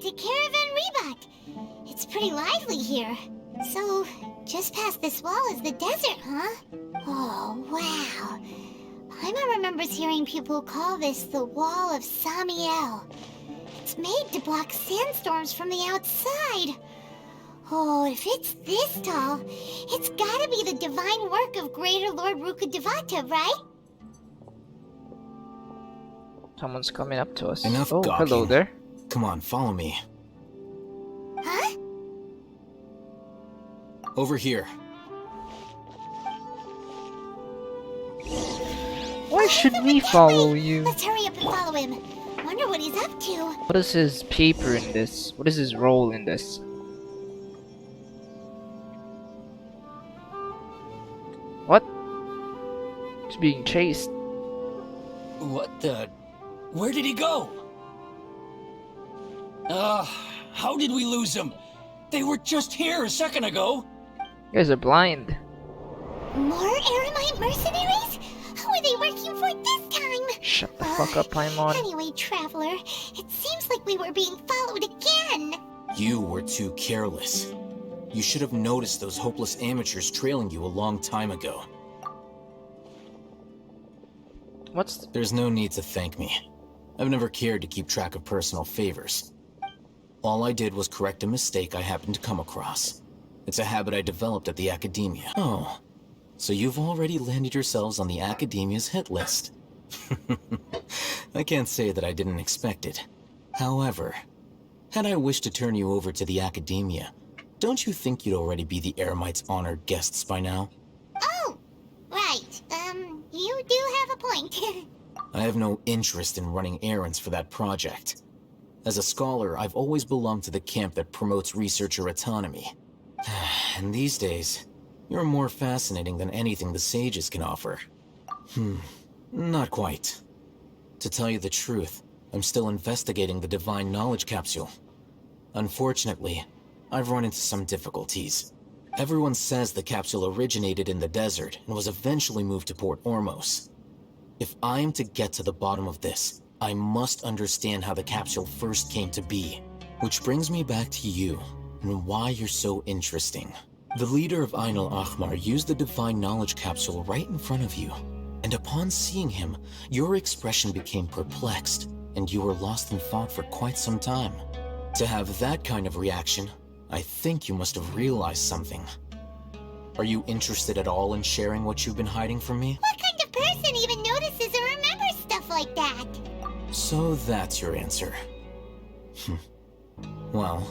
to Caravan Rebot. It's pretty lively here. So, just past this wall is the desert, huh? Oh, wow. Paimon remembers hearing people call this the Wall of Samiel. It's made to block sandstorms from the outside. Oh, if it's this tall, it's gotta be the divine work of Greater Lord Rukkhadevata, right? Someone's coming up to us. Enough Oh, gawking. hello there. Come on, follow me. Huh? Over here. Why should we follow you? Let's hurry up and follow him. Wonder what he's up to. What is his paper in this? What is his role in this? What? He's being chased. What the... Where did he go? How did we lose him? They were just here a second ago. You guys are blind. More Aramite mercenaries? Who are they working for this time? Shut the fuck up, Paimon. Anyway, Traveler, it seems like we were being followed again. You were too careless. You should have noticed those hopeless amateurs trailing you a long time ago. There's no need to thank me. I've never cared to keep track of personal favors. All I did was correct a mistake I happened to come across. It's a habit I developed at the Academia. Oh, so you've already landed yourselves on the Academia's hit list. I can't say that I didn't expect it. However, had I wished to turn you over to the Academia, don't you think you'd already be the Eremites' honored guests by now? Oh, right. You do have a point. I have no interest in running errands for that project. As a scholar, I've always belonged to the camp that promotes researcher autonomy. And these days, you're more fascinating than anything the sages can offer. Not quite. To tell you the truth, I'm still investigating the Divine Knowledge Capsule. Unfortunately, I've run into some difficulties. Everyone says the capsule originated in the desert and was eventually moved to Port Ormos. If I am to get to the bottom of this, I must understand how the capsule first came to be. Which brings me back to you, and why you're so interesting. The leader of Ain al-Ahmar used the Divine Knowledge Capsule right in front of you, and upon seeing him, your expression became perplexed, and you were lost in thought for quite some time. To have that kind of reaction, I think you must have realized something. Are you interested at all in sharing what you've been hiding from me? What kind of person even notices or remembers stuff like that? So that's your answer. Well,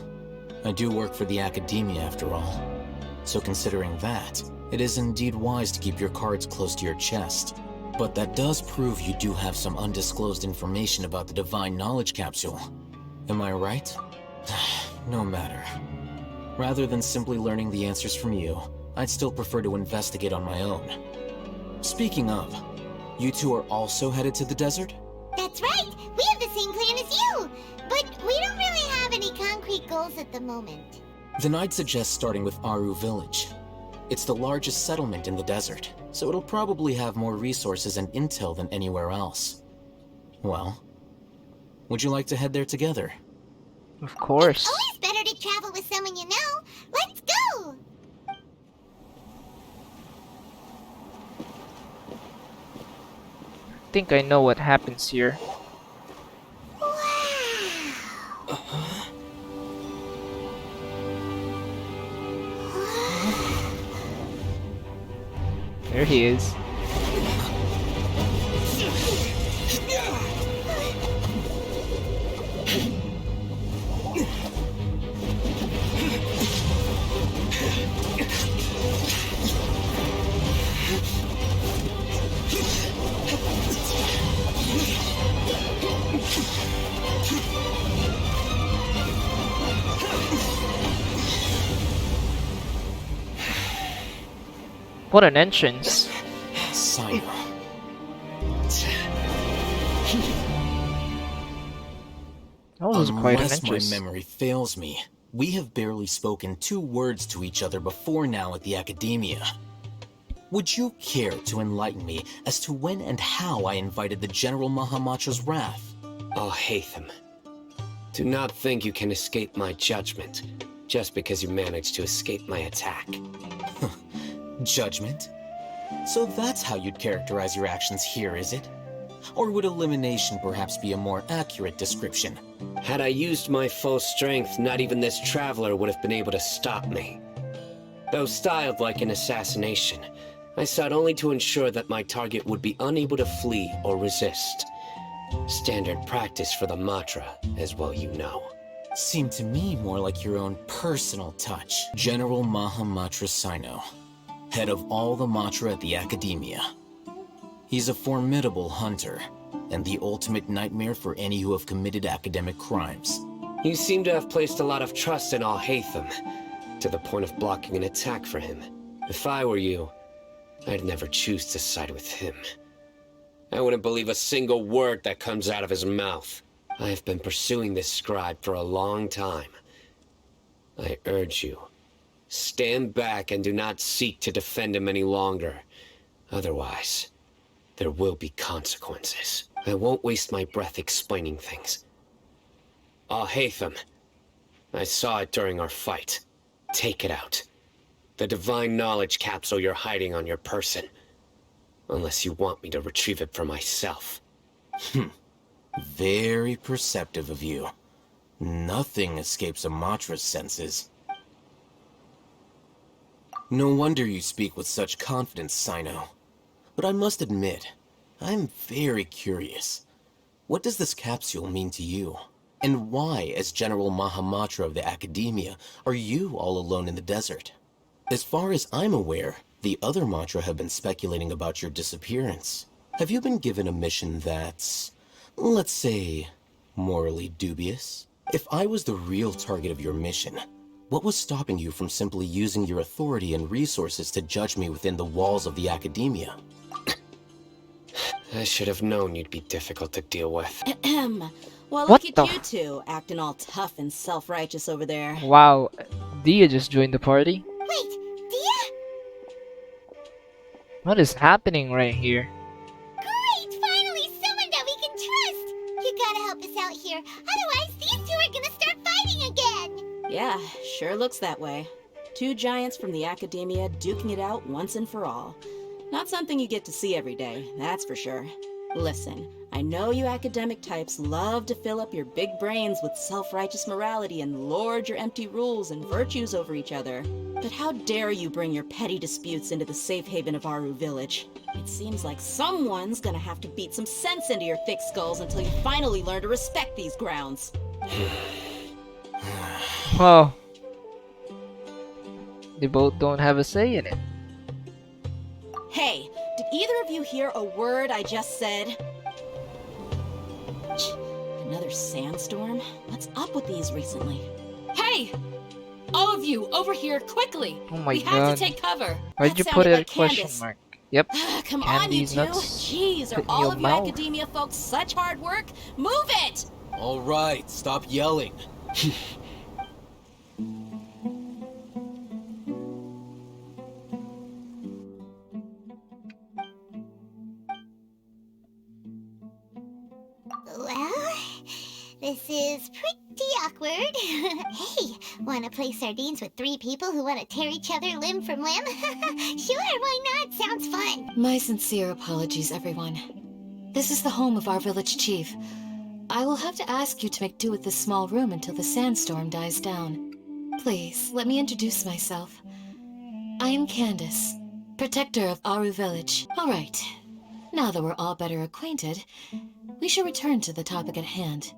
I do work for the Academia after all. So considering that, it is indeed wise to keep your cards close to your chest. But that does prove you do have some undisclosed information about the Divine Knowledge Capsule. Am I right? No matter. Rather than simply learning the answers from you, I'd still prefer to investigate on my own. Speaking of, you two are also headed to the desert? That's right. We have the same plan as you. But we don't really have any concrete goals at the moment. Then I'd suggest starting with Aru Village. It's the largest settlement in the desert, so it'll probably have more resources and intel than anywhere else. Well, would you like to head there together? Of course. Always better to travel with someone you know. Let's go! I think I know what happens here. Wow! There he is. What an entrance. Cyno. That was quite an Unless my entrance. memory fails me, we have barely spoken 2 words to each other before now at the Academia. Would you care to enlighten me as to when and how I invited the General Mahamacha's wrath? Alhaitham. Do not think you can escape my judgment, just because you managed to escape my attack. Judgment? So that's how you'd characterize your actions here, is it? Or would elimination perhaps be a more accurate description? Had I used my full strength, not even this traveler would have been able to stop me. Though styled like an assassination, I sought only to ensure that my target would be unable to flee or resist. Standard practice for the Matra, as well you know. Seemed to me more like your own personal touch. General Mahamatra Cyno, head of all the Matra at the Academia. He's a formidable hunter, and the ultimate nightmare for any who have committed academic crimes. You seem to have placed a lot of trust in alhaitham, to the point of blocking an attack for him. If I were you, I'd never choose to side with him. I wouldn't believe a single word that comes out of his mouth. I have been pursuing this scribe for a long time. I urge you, stand back and do not seek to defend him any longer. Otherwise, there will be consequences. I won't waste my breath explaining things. Alhaitham, I saw it during our fight. Take it out. The divine knowledge capsule you're hiding on your person. Unless you want me to retrieve it for myself. Very perceptive of you. Nothing escapes a Matra's senses. No wonder you speak with such confidence, Cyno. But I must admit, I'm very curious. What does this capsule mean to you? And why, as General Mahamatra of the Academia, are you all alone in the desert? As far as I'm aware, the other Matra have been speculating about your disappearance. Have you been given a mission that's, let's say, morally dubious? If I was the real target of your mission, what was stopping you from simply using your authority and resources to judge me within the walls of the Academia? I should have known you'd be difficult to deal with. Well, What look the at you two, acting all tough and self-righteous over there. Wow, Dehya just joined the party. Wait, Dehya? What is happening right here? Great! Finally, someone that we can trust! You gotta help us out here, otherwise these two are gonna start fighting again! Yeah, sure looks that way. Two giants from the Academia duking it out once and for all. Not something you get to see every day, that's for sure. Listen, I know you academic types love to fill up your big brains with self-righteous morality and lord your empty rules and virtues over each other. But how dare you bring your petty disputes into the safe haven of Aru Village? It seems like someone's gonna have to beat some sense into your thick skulls until you finally learn to respect these grounds. Well, they both don't have a say in it. Hey, did either of you hear a word I just said? Another sandstorm? What's up with these recently? Hey! All of you, over here, quickly! Oh my We have god. to take cover! Why'd That you put sounded it like a question Candace. mark? Yep. Come on, you Candy's two! nuts. Jeez, are Put in all your of you mouth. academia folks such hard work? Move it! All right, stop yelling. Well, this is pretty awkward. Hey, wanna play sardines with three people who wanna tear each other limb from limb? Sure, why not? Sounds fun. My sincere apologies, everyone. This is the home of our village chief. I will have to ask you to make do with this small room until the sandstorm dies down. Please, let me introduce myself. I am Candace, protector of Aru Village. Alright, now that we're all better acquainted, we shall return to the topic at hand.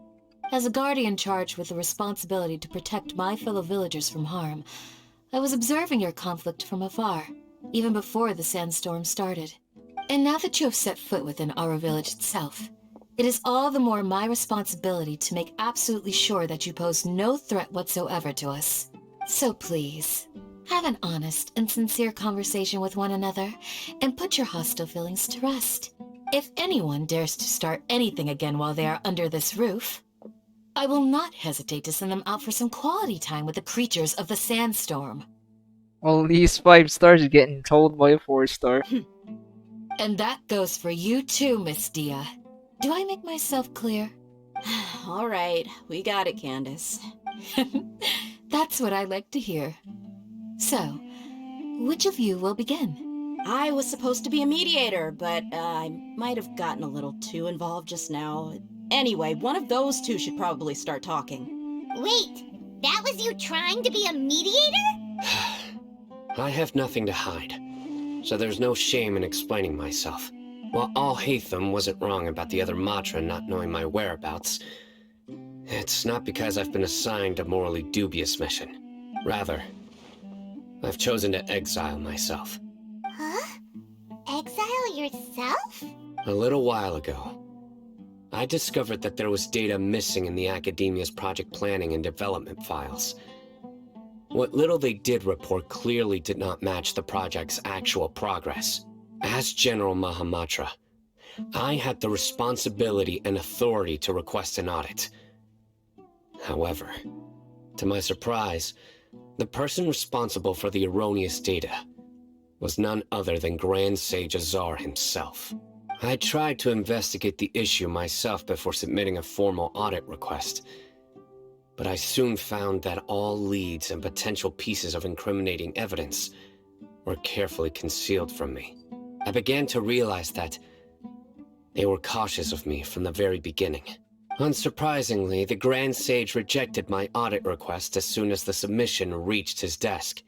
As a guardian charged with the responsibility to protect my fellow villagers from harm, I was observing your conflict from afar, even before the sandstorm started. And now that you have set foot within Aru Village itself, it is all the more my responsibility to make absolutely sure that you pose no threat whatsoever to us. So please, have an honest and sincere conversation with one another, and put your hostile feelings to rest. If anyone dares to start anything again while they are under this roof, I will not hesitate to send them out for some quality time with the creatures of the sandstorm. All these 5 stars getting told by a 4-star. And that goes for you too, Miss Dehya. Do I make myself clear? All right, we got it, Candace. That's what I like to hear. So, which of you will begin? I was supposed to be a mediator, but I might have gotten a little too involved just now. Anyway, one of those two should probably start talking. Wait, that was you trying to be a mediator? I have nothing to hide, so there's no shame in explaining myself. While alhaitham wasn't wrong about the other Matra not knowing my whereabouts, it's not because I've been assigned a morally dubious mission. Rather, I've chosen to exile myself. Huh? Exile yourself? A little while ago, I discovered that there was data missing in the Academia's project planning and development files. What little they did report clearly did not match the project's actual progress. As General Mahamatra, I had the responsibility and authority to request an audit. However, to my surprise, the person responsible for the erroneous data was none other than Grand Sage Azar himself. I tried to investigate the issue myself before submitting a formal audit request, but I soon found that all leads and potential pieces of incriminating evidence were carefully concealed from me. I began to realize that they were cautious of me from the very beginning. Unsurprisingly, the Grand Sage rejected my audit request as soon as the submission reached his desk.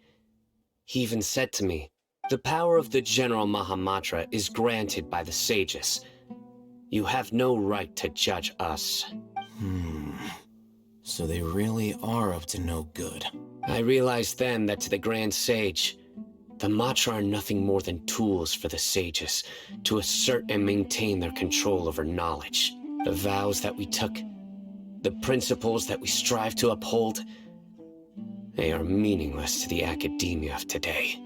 He even said to me, "The power of the General Mahamatra is granted by the sages. You have no right to judge us." So they really are up to no good. I realized then that to the Grand Sage, the Matra are nothing more than tools for the sages to assert and maintain their control over knowledge. The vows that we took, the principles that we strive to uphold, they are meaningless to the Academia of today.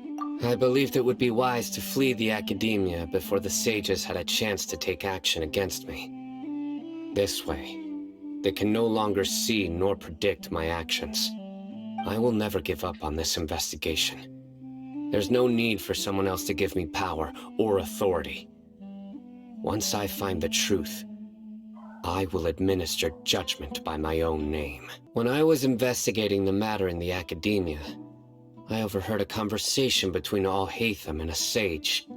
I believed it would be wise to flee the Academia before the sages had a chance to take action against me. This way, they can no longer see nor predict my actions. I will never give up on this investigation. There's no need for someone else to give me power or authority. Once I find the truth, I will administer judgment by my own name. When I was investigating the matter in the Academia, I overheard a conversation between alhaitham and a sage.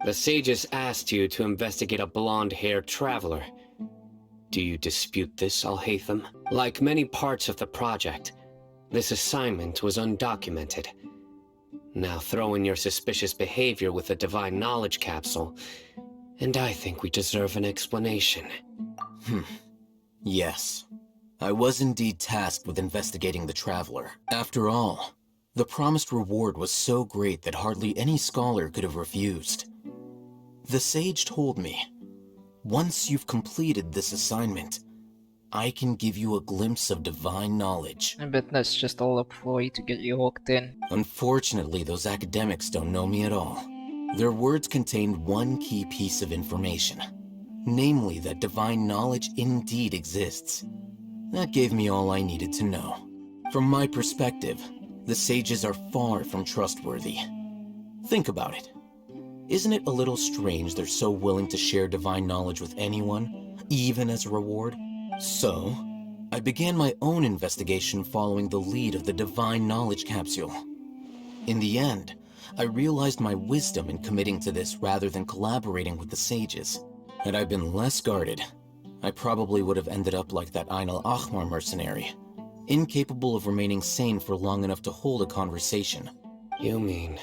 The sages asked you to investigate a blonde-haired traveler. Do you dispute this, alhaitham? Like many parts of the project, this assignment was undocumented. Now throw in your suspicious behavior with the Divine Knowledge Capsule, and I think we deserve an explanation. Yes. I was indeed tasked with investigating the Traveler. After all, the promised reward was so great that hardly any scholar could have refused. The sage told me, once you've completed this assignment, I can give you a glimpse of divine knowledge. I bet that's just all a ploy to get you hooked in. Unfortunately, those academics don't know me at all. Their words contained one key piece of information, namely that divine knowledge indeed exists. That gave me all I needed to know. From my perspective, the sages are far from trustworthy. Think about it. Isn't it a little strange they're so willing to share divine knowledge with anyone, even as a reward? So, I began my own investigation following the lead of the Divine Knowledge Capsule. In the end, I realized my wisdom in committing to this rather than collaborating with the sages. Had I been less guarded, I probably would have ended up like that alhaitham mercenary, incapable of remaining sane for long enough to hold a conversation. You mean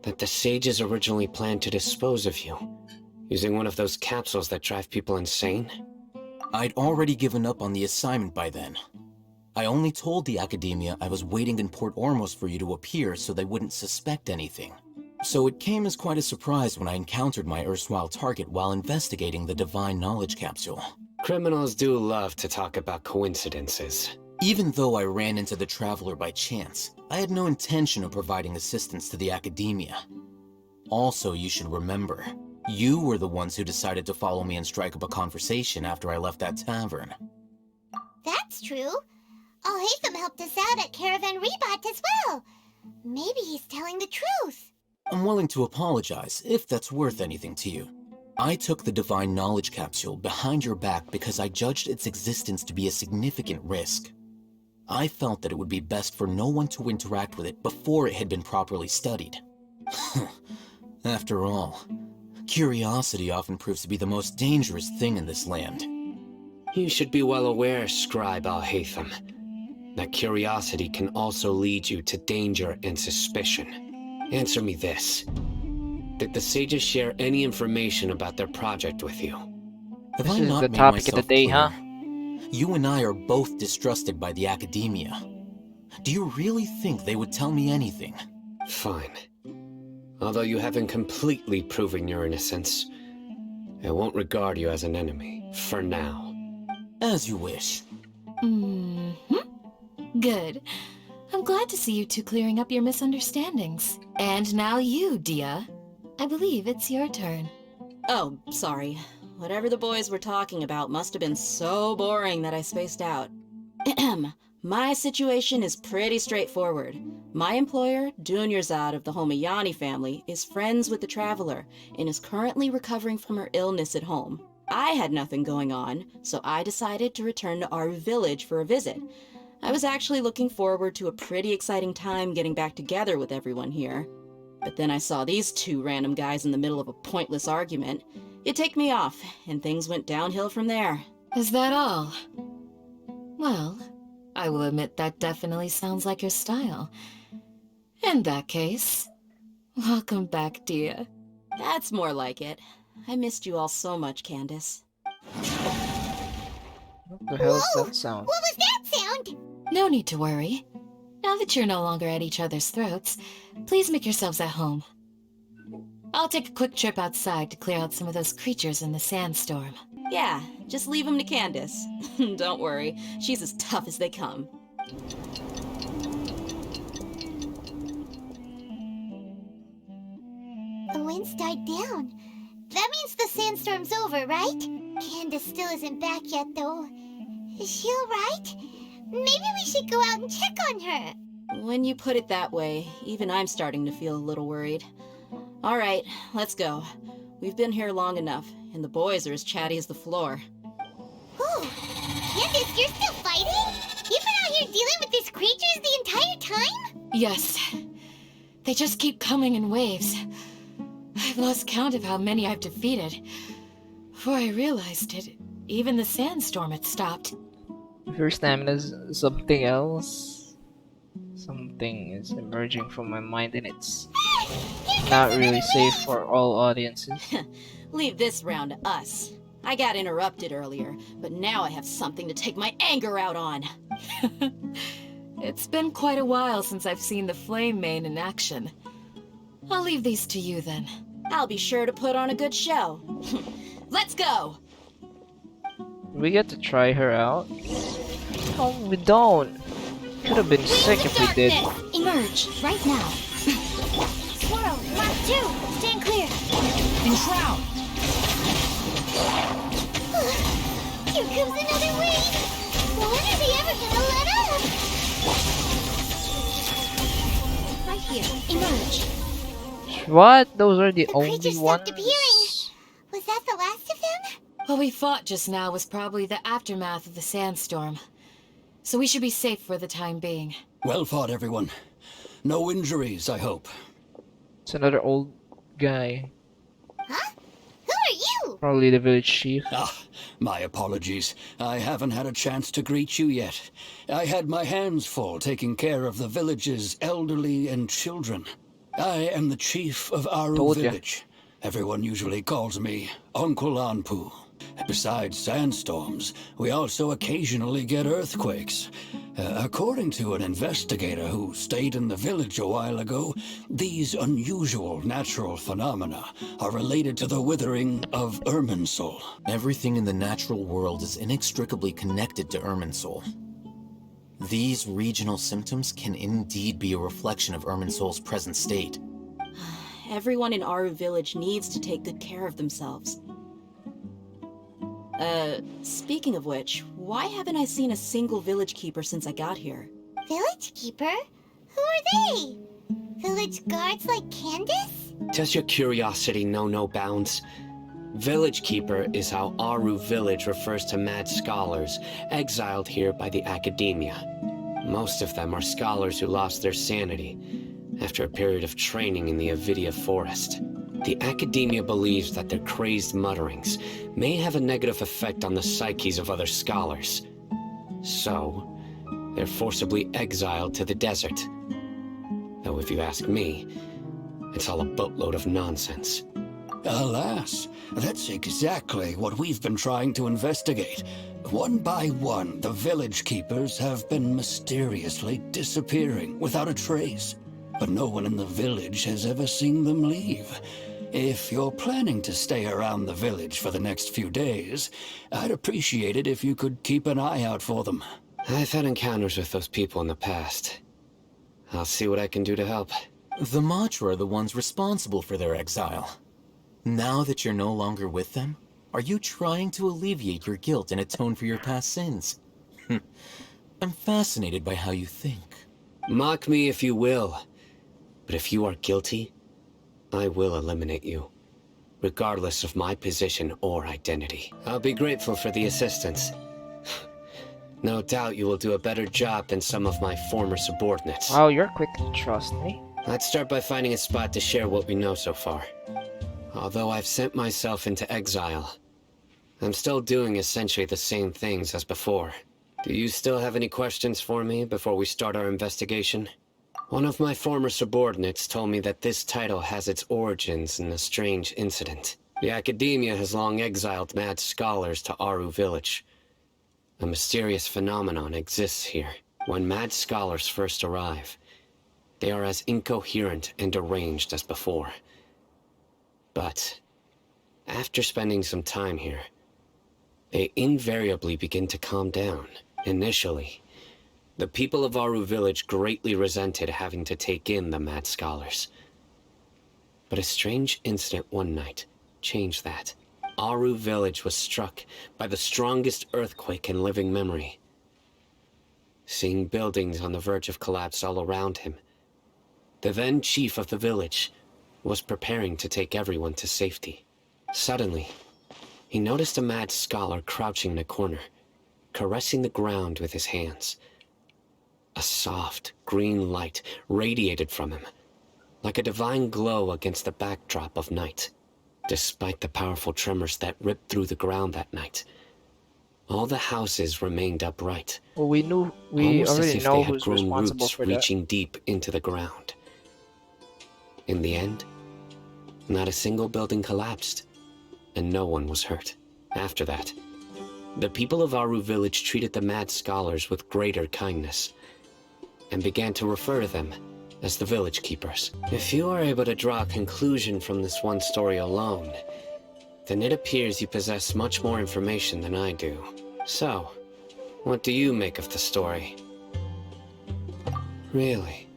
that the sages originally planned to dispose of you, using one of those capsules that drive people insane? I'd already given up on the assignment by then. I only told the Academia I was waiting in Port Ormos for you to appear so they wouldn't suspect anything. So it came as quite a surprise when I encountered my erstwhile target while investigating the Divine Knowledge Capsule. Criminals do love to talk about coincidences. Even though I ran into the Traveler by chance, I had no intention of providing assistance to the Academia. Also, you should remember, you were the ones who decided to follow me and strike up a conversation after I left that tavern. That's true. Alhaitham helped us out at Caravan Rebat as well. Maybe he's telling the truth. I'm willing to apologize if that's worth anything to you. I took the Divine Knowledge Capsule behind your back because I judged its existence to be a significant risk. I felt that it would be best for no one to interact with it before it had been properly studied. After all, curiosity often proves to be the most dangerous thing in this land. You should be well aware, Scribe Alhaitham, that curiosity can also lead you to danger and suspicion. Answer me this. Did the sages share any information about their project with you? Have This I is not the made topic of the myself day, clear? huh? You and I are both distrusted by the academia. Do you really think they would tell me anything? Fine. Although you haven't completely proven your innocence, I won't regard you as an enemy, for now. As you wish. Good. I'm glad to see you two clearing up your misunderstandings. And now you, Dehya. I believe it's your turn. Oh, sorry. Whatever the boys were talking about must have been so boring that I spaced out. My situation is pretty straightforward. My employer, Dunyarzad of the Homayani family, is friends with the Traveler and is currently recovering from her illness at home. I had nothing going on, so I decided to return to our village for a visit. I was actually looking forward to a pretty exciting time getting back together with everyone here. But then I saw these two random guys in the middle of a pointless argument. It ticked me off, and things went downhill from there. Is that all? Well, I will admit that definitely sounds like your style. In that case, welcome back, Dehya. That's more like it. I missed you all so much, Candace. What the hell is Whoa! that sound? What was that sound? No need to worry. Now that you're no longer at each other's throats, please make yourselves at home. I'll take a quick trip outside to clear out some of those creatures in the sandstorm. Yeah, just leave them to Candace. Don't worry, she's as tough as they come. The wind's died down. That means the sandstorm's over, right? Candace still isn't back yet, though. Is she alright? Maybe we should go out and check on her. When you put it that way, even I'm starting to feel a little worried. All right, let's go. We've been here long enough, and the boys are as chatty as the floor. Whew. Candace, you're still fighting? You've been out here dealing with these creatures the entire time? Yes. They just keep coming in waves. I've lost count of how many I've defeated. Before I realized it, even the sandstorm had stopped. If your stamina is something else, something is emerging from my mind and it's not really safe for all audiences. Leave this round to us. I got interrupted earlier, but now I have something to take my anger out on. It's been quite a while since I've seen the Flame Mane in action. I'll leave these to you then. I'll be sure to put on a good show. Let's go! We get to try her out? Oh, we don't. Could have been sick if we did. Emerge, right now. Swirl, Mark 2, stand clear. Enshroud! Here comes another wave. When are they ever gonna let up? Right here, emerge. What? Those are the The only creature ones? stopped appearing. Was that the last of them? What we fought just now was probably the aftermath of the sandstorm. So we should be safe for the time being. Well fought, everyone. No injuries, I hope. It's another old guy. Huh? Who are you? Probably the village chief. Ah, my apologies. I haven't had a chance to greet you yet. I had my hands full taking care of the village's elderly and children. I am the chief of Aru Told ya. village. Everyone usually calls me Uncle Anpu. Besides sandstorms, we also occasionally get earthquakes. According to an investigator who stayed in the village a while ago, these unusual natural phenomena are related to the withering of Irminsul. Everything in the natural world is inextricably connected to Irminsul. These regional symptoms can indeed be a reflection of Irminsul's present state. Everyone in Aru village needs to take good care of themselves. Speaking of which, why haven't I seen a single village keeper since I got here? Village keeper? Who are they? Village guards like Candace? Does your curiosity know no bounds? Village Keeper is how Aru Village refers to mad scholars exiled here by the academia. Most of them are scholars who lost their sanity after a period of training in the Avidia forest. The academia believes that their crazed mutterings may have a negative effect on the psyches of other scholars. So, they're forcibly exiled to the desert. Though if you ask me, it's all a boatload of nonsense. Alas, that's exactly what we've been trying to investigate. One by one, the village keepers have been mysteriously disappearing without a trace. But no one in the village has ever seen them leave. If you're planning to stay around the village for the next few days, I'd appreciate it if you could keep an eye out for them. I've had encounters with those people in the past. I'll see what I can do to help. The Matra are the ones responsible for their exile. Now that you're no longer with them, are you trying to alleviate your guilt and atone for your past sins? I'm fascinated by how you think. Mock me if you will, but if you are guilty, I will eliminate you, regardless of my position or identity. I'll be grateful for the assistance. No doubt you will do a better job than some of my former subordinates. Wow, you're quick to trust me. Let's start by finding a spot to share what we know so far. Although I've sent myself into exile, I'm still doing essentially the same things as before. Do you still have any questions for me before we start our investigation? One of my former subordinates told me that this title has its origins in a strange incident. The academia has long exiled mad scholars to Aru Village. A mysterious phenomenon exists here. When mad scholars first arrive, they are as incoherent and deranged as before. But after spending some time here, they invariably begin to calm down. Initially, the people of Aru Village greatly resented having to take in the mad scholars. But a strange incident one night changed that. Aru Village was struck by the strongest earthquake in living memory. Seeing buildings on the verge of collapse all around him, the then chief of the village was preparing to take everyone to safety. Suddenly, he noticed a mad scholar crouching in a corner, caressing the ground with his hands. A soft, green light radiated from him, like a divine glow against the backdrop of night. Despite the powerful tremors that ripped through the ground that night, all the houses remained upright. Well, we almost as already if know they had who's grown responsible roots for that. reaching deep into the ground. In the end, not a single building collapsed, and no one was hurt. After that, the people of Aru Village treated the mad scholars with greater kindness, and began to refer to them as the Village Keepers. If you are able to draw a conclusion from this one story alone, then it appears you possess much more information than I do. So, what do you make of the story? Really?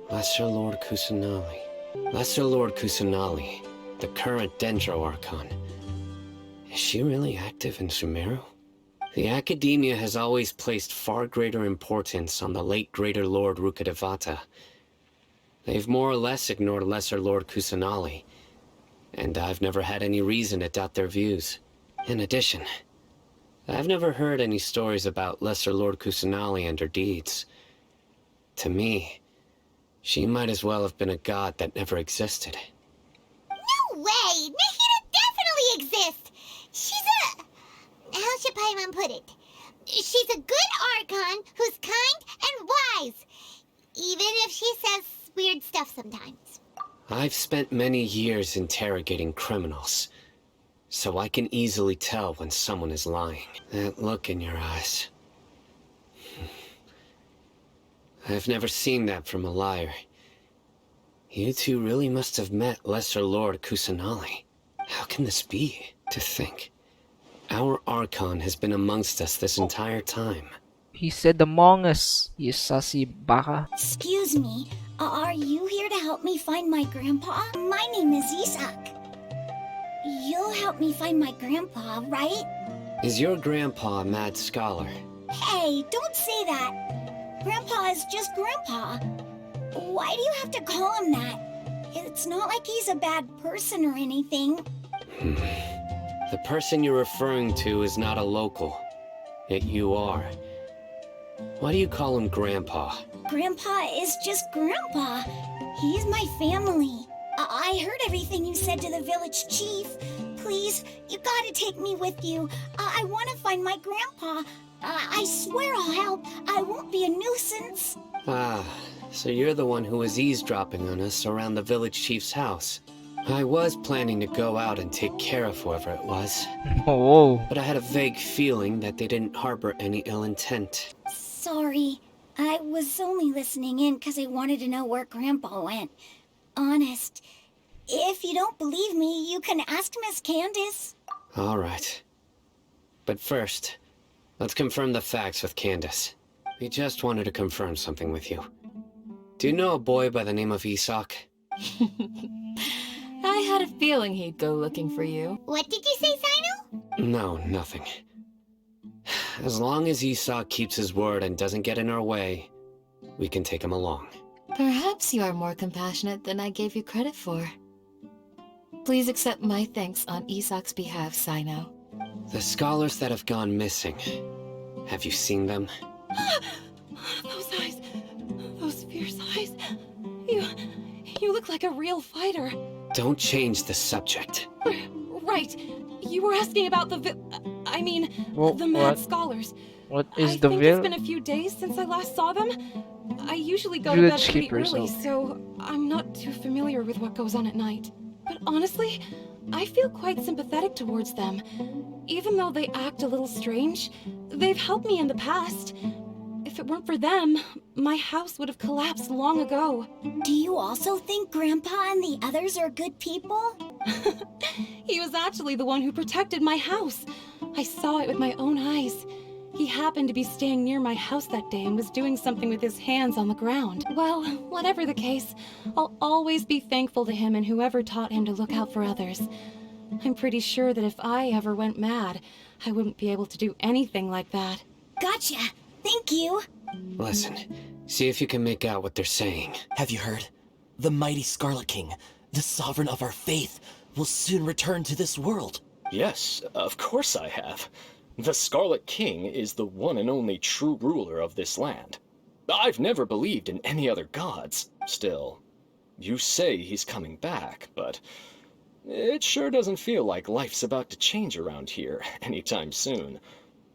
Lesser Lord Kusanali. Lesser Lord Kusanali, the current Dendro Archon. Is she really active in Sumeru? The academia has always placed far greater importance on the late Greater Lord Rukkhadevata. They've more or less ignored Lesser Lord Kusanali, and I've never had any reason to doubt their views. In addition, I've never heard any stories about Lesser Lord Kusanali and her deeds. To me, she might as well have been a god that never existed. No way! Nahida definitely exists! She's a... how should Paimon put it? She's a good Archon who's kind and wise, even if she says weird stuff sometimes. I've spent many years interrogating criminals, so I can easily tell when someone is lying. That look in your eyes. I've never seen that from a liar. You two really must have met Lesser Lord Kusanali. How can this be? To think, our Archon has been amongst us this entire time. He said among us, you sussy baka. Excuse me, are you here to help me find my grandpa? My name is Isak. You'll help me find my grandpa, right? Is your grandpa a mad scholar? Hey, don't say that. Grandpa is just Grandpa. Why do you have to call him that? It's not like he's a bad person or anything. The person you're referring to is not a local. Yet you are. Why do you call him Grandpa? Grandpa is just Grandpa. He's my family. I heard everything you said to the village chief. Please, you gotta take me with you. I want to find my grandpa. I swear I'll help. I won't be a nuisance. Ah, so you're the one who was eavesdropping on us around the village chief's house. I was planning to go out and take care of whoever it was, Oh, but I had a vague feeling that they didn't harbor any ill intent. Sorry. I was only listening in because I wanted to know where Grandpa went. Honest. If you don't believe me, you can ask Miss Candace. All right. But first, let's confirm the facts with Candace. We just wanted to confirm something with you. Do you know a boy by the name of Isak? I had a feeling he'd go looking for you. What did you say, Cyno? No, nothing. As long as Isak keeps his word and doesn't get in our way, we can take him along. Perhaps you are more compassionate than I gave you credit for. Please accept my thanks on Isak's behalf, Cyno. The scholars that have gone missing, have you seen them? Those eyes. Those fierce eyes. You look like a real fighter. Don't change the subject. Right. You were asking about the Well, the mad scholars. what is I the think vil? it's been a few days since I last saw them. I usually go to Village bed pretty keepers, early, oh. so I'm not too familiar with what goes on at night. But honestly, I feel quite sympathetic towards them. Even though they act a little strange, they've helped me in the past. If it weren't for them, my house would have collapsed long ago. Do you also think Grandpa and the others are good people? He was actually the one who protected my house. I saw it with my own eyes. He happened to be staying near my house that day and was doing something with his hands on the ground. Well, whatever the case, I'll always be thankful to him and whoever taught him to look out for others. I'm pretty sure that if I ever went mad, I wouldn't be able to do anything like that. Gotcha. Thank you. Listen, see if you can make out what they're saying. Have you heard? The mighty Scarlet King, the sovereign of our faith, will soon return to this world. Yes, of course I have. The Scarlet King is the one and only true ruler of this land. I've never believed in any other gods. Still, you say he's coming back, but it sure doesn't feel like life's about to change around here anytime soon.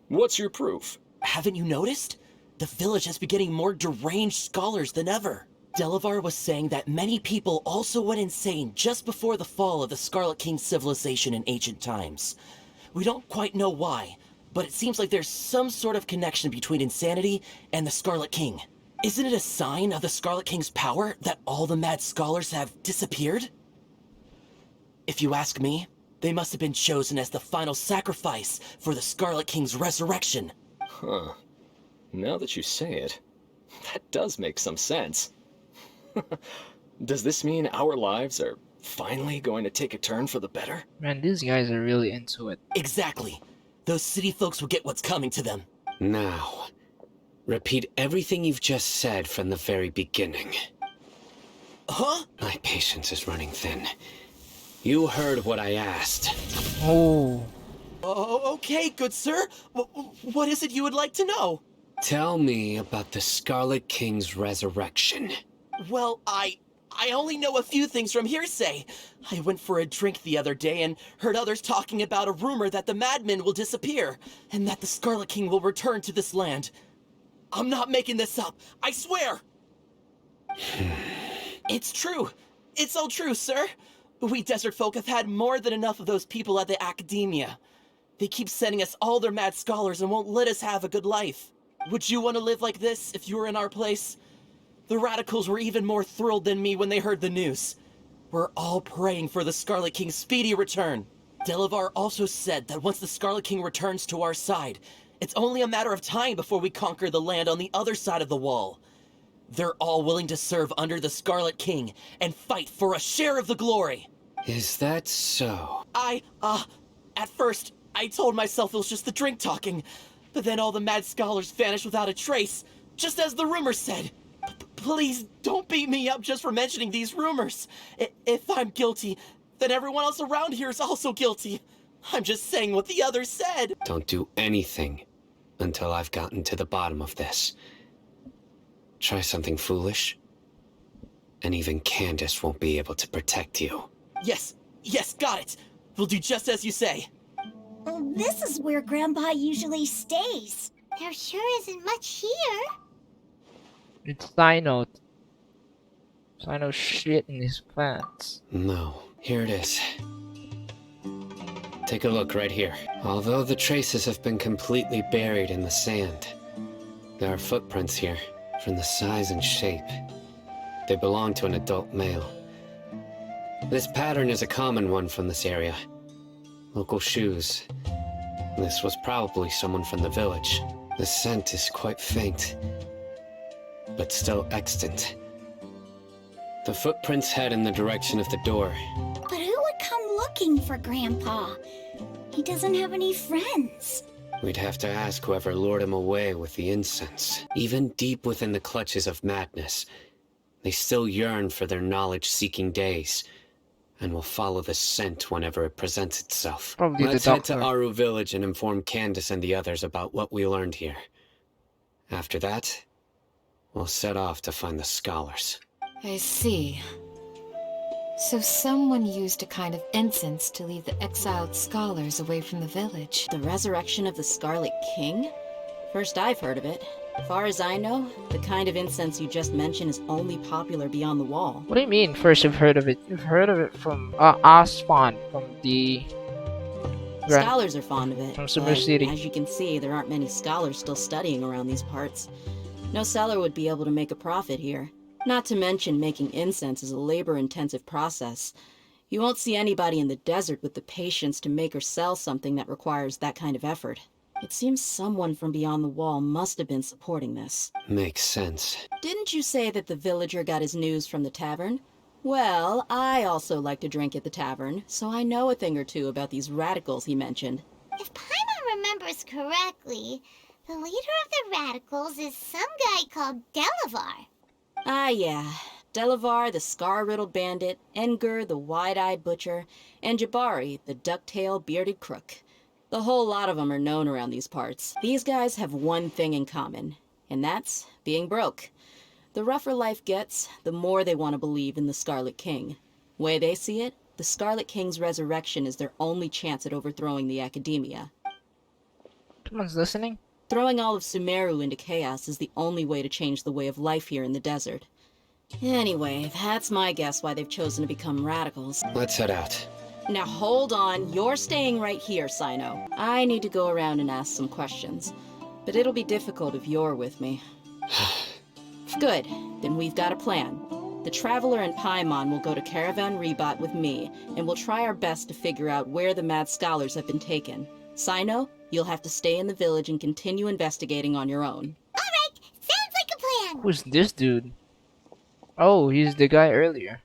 What's your proof? Haven't you noticed? The village has been getting more deranged scholars than ever. Delavar was saying that many people also went insane just before the fall of the Scarlet King's civilization in ancient times. We don't quite know why, but it seems like there's some sort of connection between insanity and the Scarlet King. Isn't it a sign of the Scarlet King's power that all the mad scholars have disappeared? If you ask me, they must have been chosen as the final sacrifice for the Scarlet King's resurrection. Huh. Now that you say it, that does make some sense. Does this mean our lives are finally going to take a turn for the better? Man, these guys are really into it. Exactly. Those city folks will get what's coming to them. Now, repeat everything you've just said from the very beginning. Huh? My patience is running thin. You heard what I asked. Oh, Oh, okay, good sir. What is it you would like to know? Tell me about the Scarlet King's resurrection. Well, I only know a few things from hearsay. I went for a drink the other day and heard others talking about a rumor that the madmen will disappear, and that the Scarlet King will return to this land. I'm not making this up, I swear! It's true. It's all true, sir. We desert folk have had more than enough of those people at the academia. They keep sending us all their mad scholars and won't let us have a good life. Would you want to live like this if you were in our place? The radicals were even more thrilled than me when they heard the news. We're all praying for the Scarlet King's speedy return. Delavar also said that once the Scarlet King returns to our side, it's only a matter of time before we conquer the land on the other side of the wall. They're all willing to serve under the Scarlet King and fight for a share of the glory. Is that so? At first, I told myself it was just the drink talking, but then all the mad scholars vanished without a trace, just as the rumors said. Please don't beat me up just for mentioning these rumors. If I'm guilty, then everyone else around here is also guilty. I'm just saying what the others said. Don't do anything until I've gotten to the bottom of this. Try something foolish, and even Candace won't be able to protect you. Yes, got it. We'll do just as you say. Oh, this is where Grandpa usually stays. There sure isn't much here. It's cyno. Cyno shit in his pants. No, here it is. Take a look right here. Although the traces have been completely buried in the sand, there are footprints here, from the size and shape. They belong to an adult male. This pattern is a common one from this area. Local shoes. This was probably someone from the village. The scent is quite faint, but still extant. The footprints head in the direction of the door. But who would come looking for Grandpa? He doesn't have any friends. We'd have to ask whoever lured him away with the incense. Even deep within the clutches of madness, they still yearn for their knowledge-seeking days, and will follow the scent whenever it presents itself. Probably Let's the head to doctor. Aru village and inform Candace and the others about what we learned here. After that, we'll set off to find the scholars. I see. So someone used a kind of incense to lead the exiled scholars away from the village. The resurrection of the Scarlet King? First I've heard of it. As far as I know, the kind of incense you just mentioned is only popular beyond the wall. What do you mean, first you've heard of it? You've heard of it from Osfon, from the... Scholars are fond of it, From but Sumeru City. as you can see, there aren't many scholars still studying around these parts. No seller would be able to make a profit here. Not to mention, making incense is a labor-intensive process. You won't see anybody in the desert with the patience to make or sell something that requires that kind of effort. It seems someone from beyond the wall must have been supporting this. Makes sense. Didn't you say that the villager got his news from the tavern? Well, I also like to drink at the tavern, so I know a thing or two about these radicals he mentioned. If Paimon remembers correctly, the leader of the radicals is some guy called Delavar. Ah, yeah. Delavar, the scar-riddled bandit, Engur, the wide-eyed butcher, and Jabari, the duck-tailed bearded crook. The whole lot of them are known around these parts. These guys have one thing in common, and that's being broke. The rougher life gets, the more they want to believe in the Scarlet King. Way they see it, the Scarlet King's resurrection is their only chance at overthrowing the Academia. Someone's listening? Throwing all of Sumeru into chaos is the only way to change the way of life here in the desert. Anyway, that's my guess why they've chosen to become radicals. Let's head out. Now hold on, you're staying right here, Cyno. I need to go around and ask some questions, but it'll be difficult if you're with me. Good, then we've got a plan. The Traveler and Paimon will go to Caravan Rebot with me, and we'll try our best to figure out where the mad scholars have been taken. Cyno, you'll have to stay in the village and continue investigating on your own. Alright, sounds like a plan. Who's this dude? Oh, he's the guy earlier.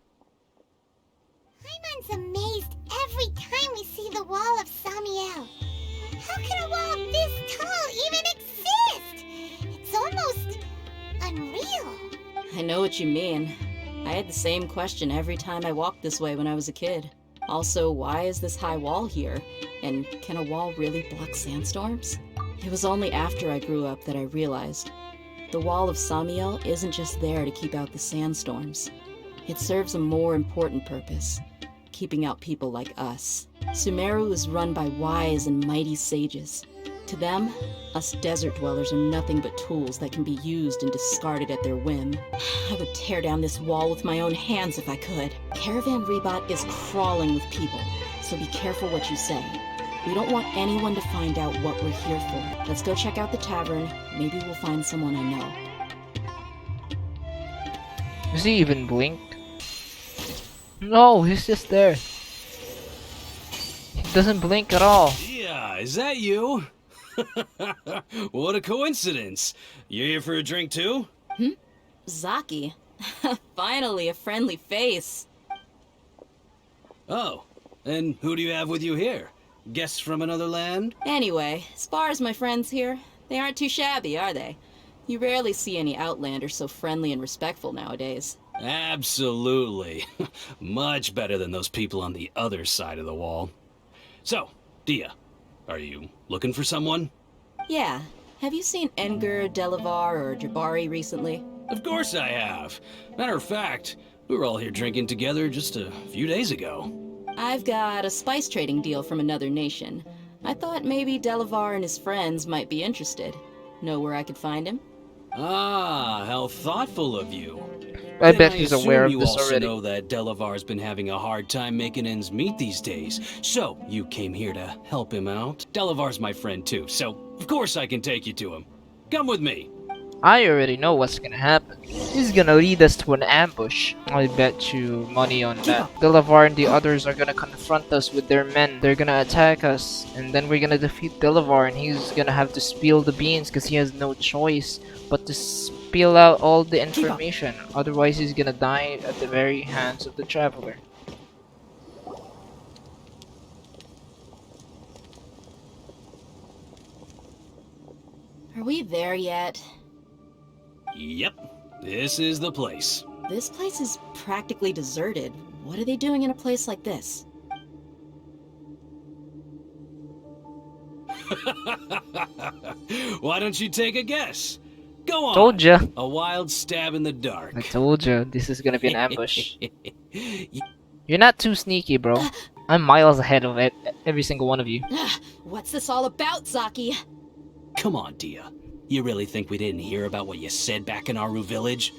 Paimon's amazed every time we see the wall of Samiel. How can a wall this tall even exist? It's almost unreal. I know what you mean. I had the same question every time I walked this way when I was a kid. Also, why is this high wall here? And can a wall really block sandstorms? It was only after I grew up that I realized the wall of Samiel isn't just there to keep out the sandstorms. It serves a more important purpose, keeping out people like us. Sumeru is run by wise and mighty sages. To them, us desert dwellers are nothing but tools that can be used and discarded at their whim. I would tear down this wall with my own hands if I could. Caravan Rebot is crawling with people, so be careful what you say. We don't want anyone to find out what we're here for. Let's go check out the tavern. Maybe we'll find someone I know. Does he even blink? No, he's just there. He doesn't blink at all. Yeah, is that you? What a coincidence. You here for a drink too? Zaki. Finally, a friendly face. Oh, and who do you have with you here? Guests from another land? Anyway, as far as my friends here, they aren't too shabby, are they? You rarely see any outlanders so friendly and respectful nowadays. Absolutely. Much better than those people on the other side of the wall. So, Dehya, are you looking for someone? Yeah. Have you seen Edgar, Delavar, or Jabari recently? Of course I have. Matter of fact, we were all here drinking together just a few days ago. I've got a spice trading deal from another nation. I thought maybe Delavar and his friends might be interested. Know where I could find him? Ah, how thoughtful of you. I Then bet he's aware of you this also already. know that Delavar's been having a hard time making ends meet these days. So, you came here to help him out? Delavar's my friend too, so of course I can take you to him. Come with me. I already know what's gonna happen. He's gonna lead us to an ambush. I bet you money on that. Delavar and the others are gonna confront us with their men. They're gonna attack us, and then we're gonna defeat Delavar, and he's gonna have to spill the beans because he has no choice but to spill out all the information. Otherwise, he's gonna die at the very hands of the Traveler. Are we there yet? Yep, this is the place. This place is practically deserted. What are they doing in a place like this? Why don't you take a guess? Go on. Told ya. A wild stab in the dark. I told you this is gonna be an ambush. You're not too sneaky, bro. I'm miles ahead of it. Every single one of you. What's this all about, Zaki? Come on, Dehya. You really think we didn't hear about what you said back in Aru village?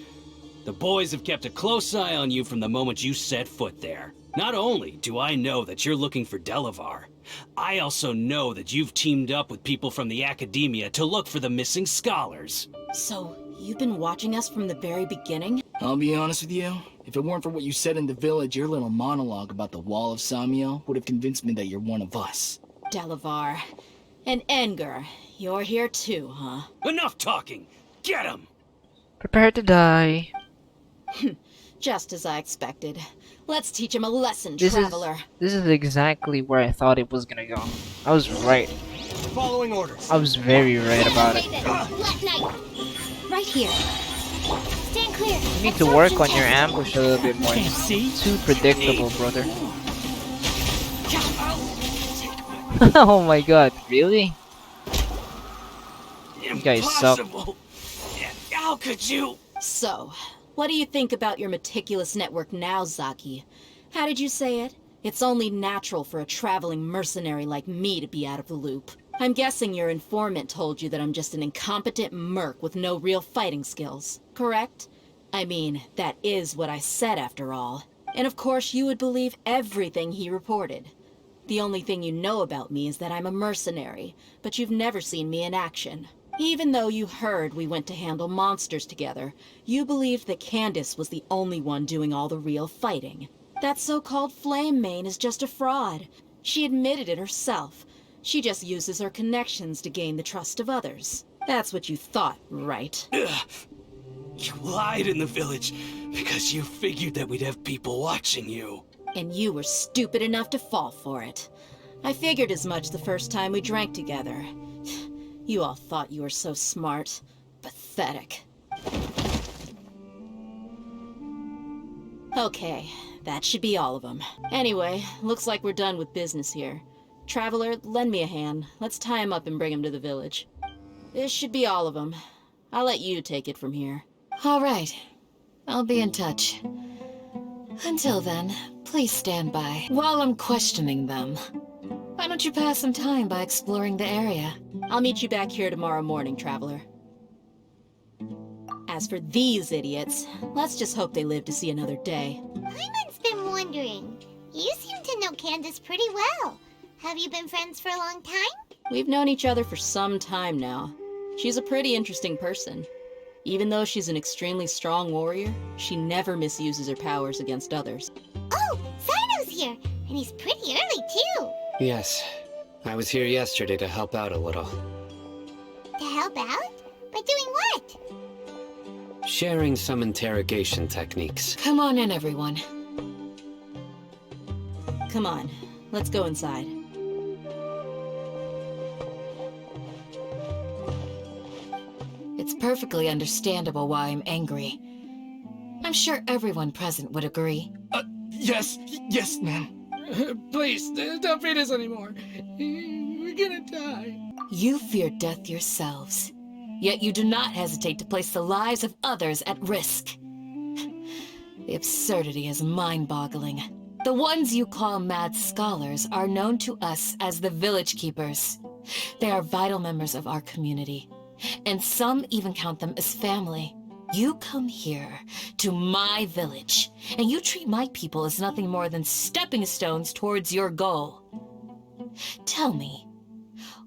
The boys have kept a close eye on you from the moment you set foot there. Not only do I know that you're looking for Delavar, I also know that you've teamed up with people from the Academia to look for the missing scholars. So, you've been watching us from the very beginning? I'll be honest with you. If it weren't for what you said in the village, your little monologue about the Wall of Samiel would have convinced me that you're one of us. Delavar. And Edgar. You're here too, huh? Enough talking! Get him! Prepare to die. Just as I expected. Let's teach him a lesson, This Traveler. is exactly where I thought it was gonna go. I was right. Following orders. I was very right about it. Left Knight. Right here. Stand clear. You need to work on your ambush a little bit more. It's too predictable, brother. Oh my god, really? You guys suck. Impossible! How could you? So, what do you think about your meticulous network now, Zaki? How did you say it? It's only natural for a traveling mercenary like me to be out of the loop. I'm guessing your informant told you that I'm just an incompetent merc with no real fighting skills, correct? I mean, that is what I said after all. And of course you would believe everything he reported. The only thing you know about me is that I'm a mercenary, but you've never seen me in action. Even though you heard we went to handle monsters together, you believed that Candace was the only one doing all the real fighting. That so-called Flame Mane is just a fraud. She admitted it herself. She just uses her connections to gain the trust of others. That's what you thought, right? You lied in the village because you figured that we'd have people watching you. And you were stupid enough to fall for it. I figured as much the first time we drank together. You all thought you were so smart. Pathetic. Okay, that should be all of them. Anyway, looks like we're done with business here. Traveler, lend me a hand. Let's tie him up and bring him to the village. This should be all of them. I'll let you take it from here. All right. I'll be in touch. Until then, please stand by while I'm questioning them. Why don't you pass some time by exploring the area? I'll meet you back here tomorrow morning, Traveler. As for these idiots, let's just hope they live to see another day. Hyman's been wondering. You seem to know Candace pretty well. Have you been friends for a long time? We've known each other for some time now. She's a pretty interesting person. Even though she's an extremely strong warrior, she never misuses her powers against others. Oh, Cyno's here, and he's pretty early too. Yes. I was here yesterday to help out a little. To help out? By doing what? Sharing some interrogation techniques. Come on in, everyone. Come on, let's go inside. It's perfectly understandable why I'm angry. I'm sure everyone present would agree. Yes, ma'am. Please, don't feed us anymore. We're gonna die. You fear death yourselves, yet you do not hesitate to place the lives of others at risk. The absurdity is mind-boggling. The ones you call mad scholars are known to us as the Village Keepers. They are vital members of our community, and some even count them as family. You come here, to my village, and you treat my people as nothing more than stepping stones towards your goal. Tell me,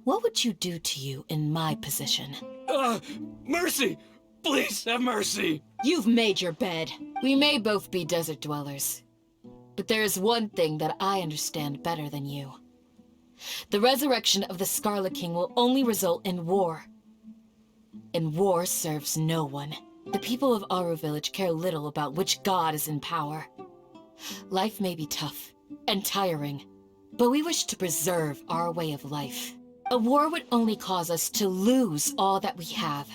what would you do to you in my position? Mercy! Please have mercy! You've made your bed. We may both be desert dwellers, but there is one thing that I understand better than you. The resurrection of the Scarlet King will only result in war. And war serves no one. The people of Aru Village care little about which god is in power. Life may be tough and tiring, but we wish to preserve our way of life. A war would only cause us to lose all that we have.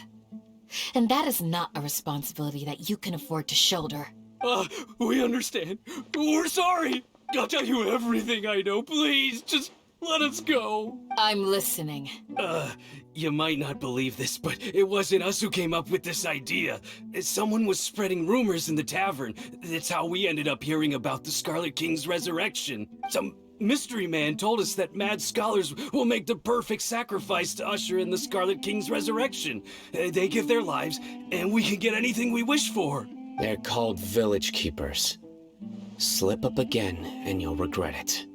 And that is not a responsibility that you can afford to shoulder. We understand. We're sorry. I'll tell you everything I know. Please, just let us go. I'm listening. You might not believe this, but it wasn't us who came up with this idea. Someone was spreading rumors in the tavern. That's how we ended up hearing about the Scarlet King's resurrection. Some mystery man told us that mad scholars will make the perfect sacrifice to usher in the Scarlet King's resurrection. They give their lives, and we can get anything we wish for. They're called Village Keepers. Slip up again, and you'll regret it.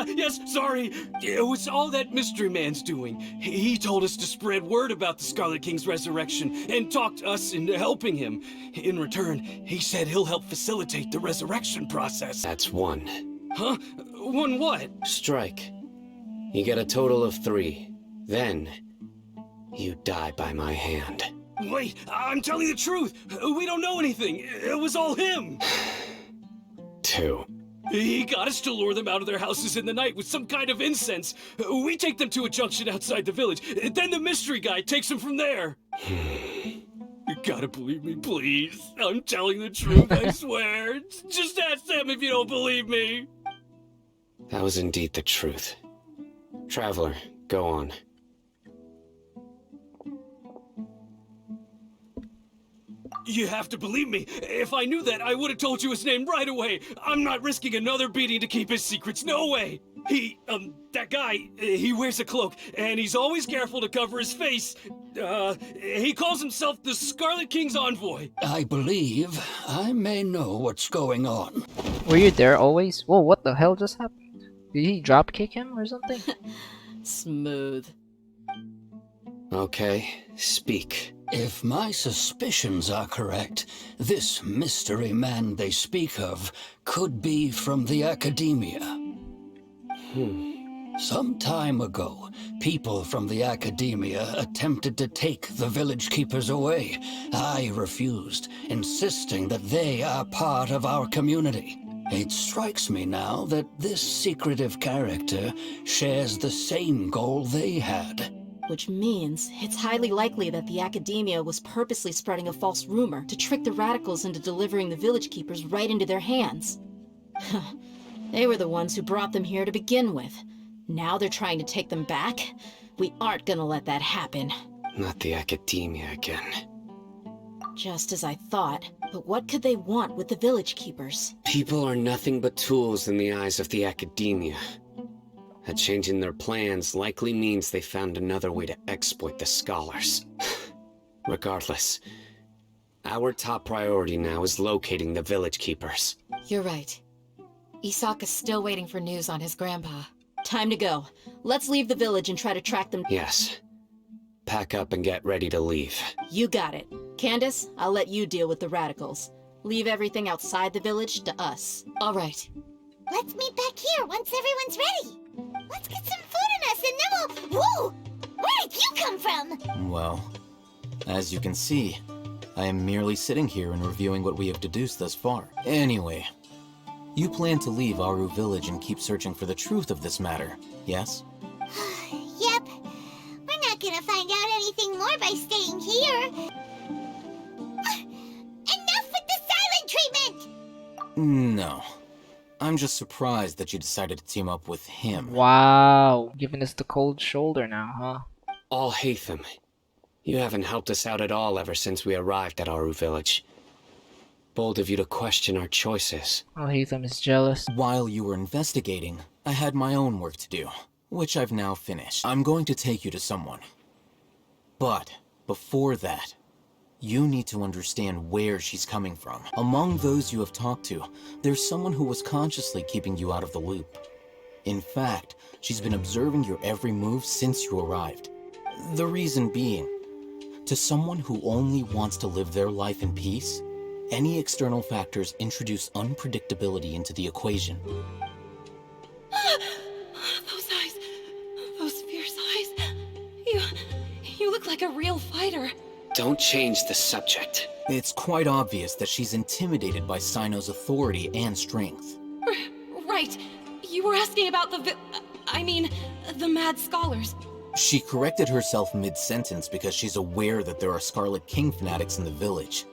Yes, sorry. It was all that mystery man's doing. He told us to spread word about the Scarlet King's resurrection and talked us into helping him. In return, he said he'll help facilitate the resurrection process. That's one. Huh? One what? Strike. You get a total of 3. Then, you die by my hand. Wait, I'm telling the truth. We don't know anything. It was all him. 2. He got us to lure them out of their houses in the night with some kind of incense. We take them to a junction outside the village. Then the mystery guy takes them from there. You gotta believe me, please. I'm telling the truth, I swear. Just ask them if you don't believe me. That was indeed the truth. Traveler, go on. You have to believe me. If I knew that, I would have told you his name right away. I'm not risking another beating to keep his secrets. No way. That guy, he wears a cloak, and he's always careful to cover his face. He calls himself the Scarlet King's envoy. I believe I may know what's going on. Were you there always? Whoa, what the hell just happened? Did he dropkick him or something? Smooth. Okay, speak. If my suspicions are correct, this mystery man they speak of could be from the academia. Some time ago, people from the academia attempted to take the village keepers away. I refused, insisting that they are part of our community. It strikes me now that this secretive character shares the same goal they had. Which means it's highly likely that the academia was purposely spreading a false rumor to trick the radicals into delivering the village keepers right into their hands. They were the ones who brought them here to begin with. Now they're trying to take them back? We aren't gonna let that happen. Not the academia again. Just as I thought. But what could they want with the village keepers? People are nothing but tools in the eyes of the academia. A change in their plans likely means they found another way to exploit the scholars. Regardless, our top priority now is locating the village keepers. You're right. Isaac is still waiting for news on his grandpa. Time to go. Let's leave the village and try to track them. Yes. Pack up and get ready to leave. You got it. Candace, I'll let you deal with the radicals. Leave everything outside the village to us. All right. Let's meet back here once everyone's ready. Let's get some food in us and then we'll... Whoa! Where did you come from? Well, as you can see, I am merely sitting here and reviewing what we have deduced thus far. Anyway, you plan to leave Aru Village and keep searching for the truth of this matter, yes? Yep. We're not gonna find out anything more by staying here. Enough with the silent No. I'm just surprised that you decided to team up with him. Wow, giving us the cold shoulder now, huh? Alhaitham, you haven't helped us out at all ever since we arrived at Aru village. Bold of you to question our choices. Alhaitham is jealous. While you were investigating, I had my own work to do, which I've now finished. I'm going to take you to someone. But, before that, you need to understand where she's coming from. Among those you have talked to, there's someone who was consciously keeping you out of the loop. In fact, she's been observing your every move since you arrived. The reason being, to someone who only wants to live their life in peace, any external factors introduce unpredictability into the equation. Those eyes. Those fierce eyes. You look like a real fighter. Don't change the subject. It's quite obvious that she's intimidated by Cyno's authority and strength. Right. You were asking about the mad scholars. She corrected herself mid-sentence because she's aware that there are Scarlet King fanatics in the village.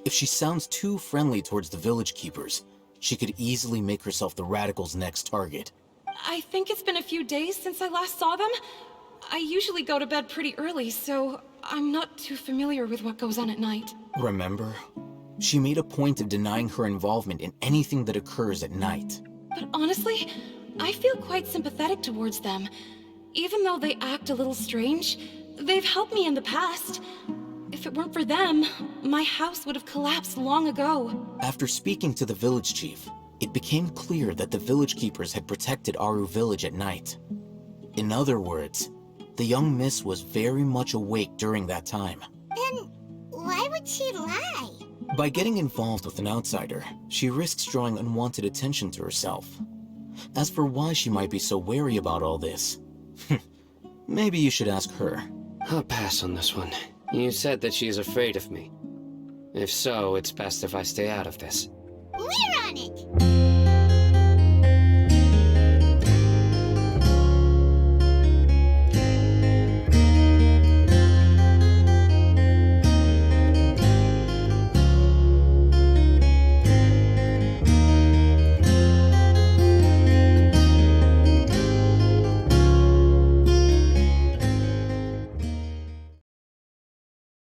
If she sounds too friendly towards the village keepers, she could easily make herself the radicals' next target. I think it's been a few days since I last saw them. I usually go to bed pretty early, so I'm not too familiar with what goes on at night. Remember? She made a point of denying her involvement in anything that occurs at night. But honestly, I feel quite sympathetic towards them. Even though they act a little strange, they've helped me in the past. If it weren't for them, my house would have collapsed long ago. After speaking to the village chief, it became clear that the village keepers had protected Aru village at night. In other words, the young miss was very much awake during that time. Then why would she lie? By getting involved with an outsider, she risks drawing unwanted attention to herself. As for why she might be so wary about all this, maybe you should ask her. I'll pass on this one. You said that she is afraid of me. If so, it's best if I stay out of this. We're on it!